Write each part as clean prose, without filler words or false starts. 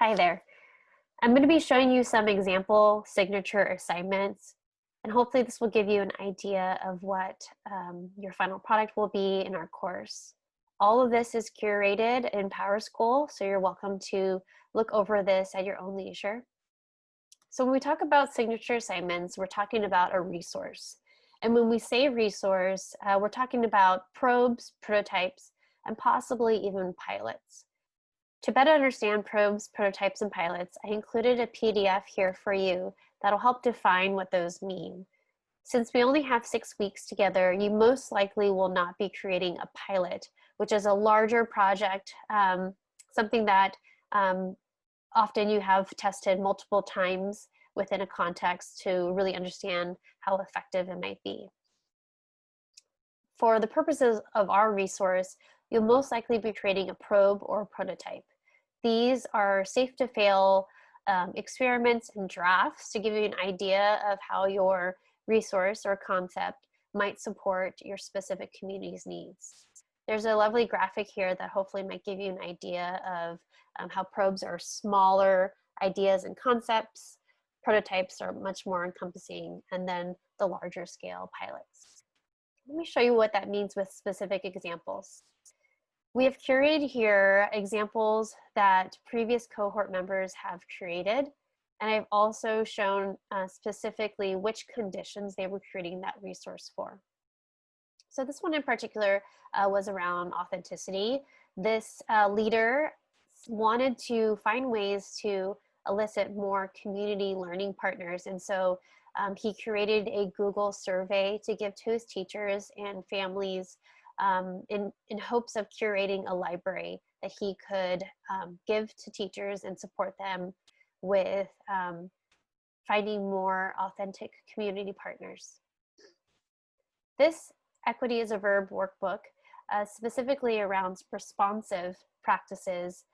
Hi there. I'm going to be showing you some example signature assignments, and hopefully this will give you an idea of what your final product will be in our course. All of this is curated in PowerSchool, so you're welcome to look over this at your own leisure. So when we talk about signature assignments, we're talking about a resource. And when we say resource, we're talking about probes, prototypes, and possibly even pilots. To better understand probes, prototypes, and pilots, I included a PDF here for you that'll help define what those mean. Since we only have 6 weeks together, you most likely will not be creating a pilot, which is a larger project, something that often you have tested multiple times within a context to really understand how effective it might be. For the purposes of our resource, you'll most likely be creating a probe or a prototype. These are safe to fail experiments and drafts to give you an idea of how your resource or concept might support your specific community's needs. There's a lovely graphic here that hopefully might give you an idea of how probes are smaller ideas and concepts, prototypes are much more encompassing, and then the larger scale pilots. Let me show you what that means with specific examples. We have curated here examples that previous cohort members have created, and I've also shown specifically which conditions they were creating that resource for. So this one in particular was around authenticity. This leader wanted to find ways to elicit more community learning partners, and so he created a Google survey to give to his teachers and families in hopes of curating a library that he could give to teachers and support them with finding more authentic community partners. This Equity is a Verb workbook, specifically around responsive practices,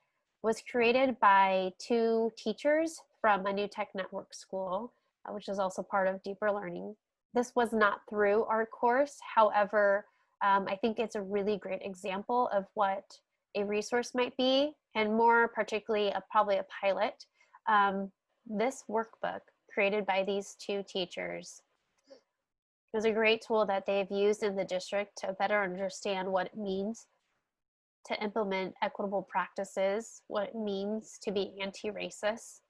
was created by 2 teachers from a New Tech Network school, which is also part of Deeper Learning. This was not through our course, however, I think it's a really great example of what a resource might be, and more particularly probably a pilot. This workbook created by these 2 teachers is a great tool that they've used in the district to better understand what it means to implement equitable practices, what it means to be anti-racist.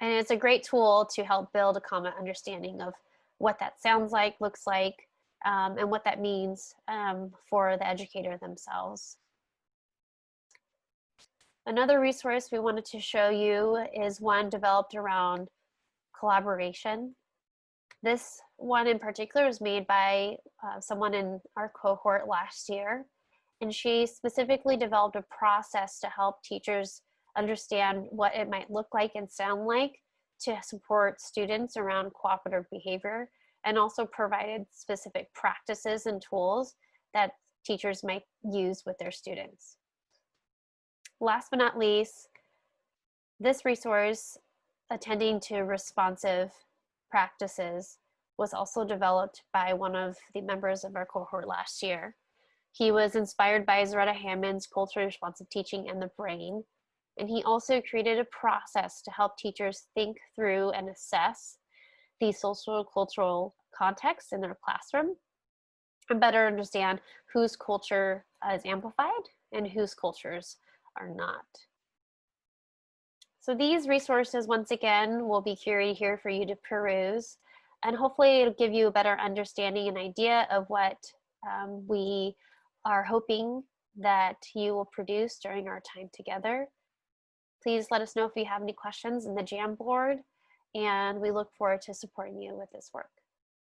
And it's a great tool to help build a common understanding of what that sounds like, looks like, and what that means for the educator themselves. Another resource we wanted to show you is one developed around collaboration. This one in particular was made by someone in our cohort last year, and she specifically developed a process to help teachers understand what it might look like and sound like to support students around cooperative behavior, and also provided specific practices and tools that teachers might use with their students. Last but not least, this resource, Attending to Responsive Practices, was also developed by one of the members of our cohort last year. He was inspired by Zaretta Hammond's Culturally Responsive Teaching and the Brain, and he also created a process to help teachers think through and assess the social cultural context in their classroom and better understand whose culture is amplified and whose cultures are not. So these resources, once again, will be curated here for you to peruse, and hopefully it'll give you a better understanding and idea of what we are hoping that you will produce during our time together. Please let us know if you have any questions in the Jamboard, and we look forward to supporting you with this work.